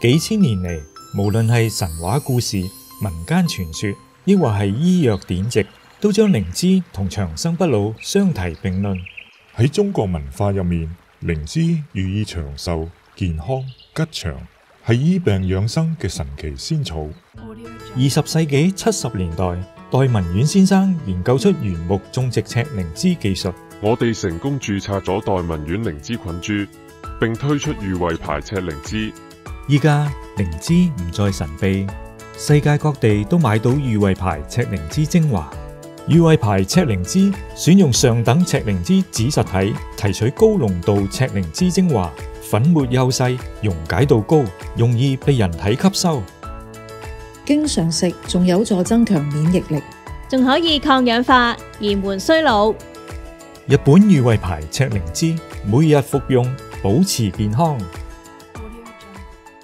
幾千年嚟，無論係神話故事、民間傳說，抑或係醫藥典籍，都將靈芝同長生不老相提並論。喺中國文化入面，靈芝寓意長壽、健康、吉祥，係醫病養生嘅神奇仙草。20世紀70年代，戴文遠先生研究出原木種植赤靈芝技術。我哋成功註冊咗戴文遠靈芝菌株，並推出裕惠牌赤靈芝。依家靈芝唔再神秘，世界各地都買到裕惠牌赤靈芝精華。裕惠牌赤靈芝選用上等赤靈芝子實體，提取高濃度赤靈芝精華，粉末幼細，溶解度高，容易被人體吸收。經常食仲有助增強免疫力，仲可以抗氧化、延緩衰老。日本裕惠牌赤靈芝，每日服用，保持健康。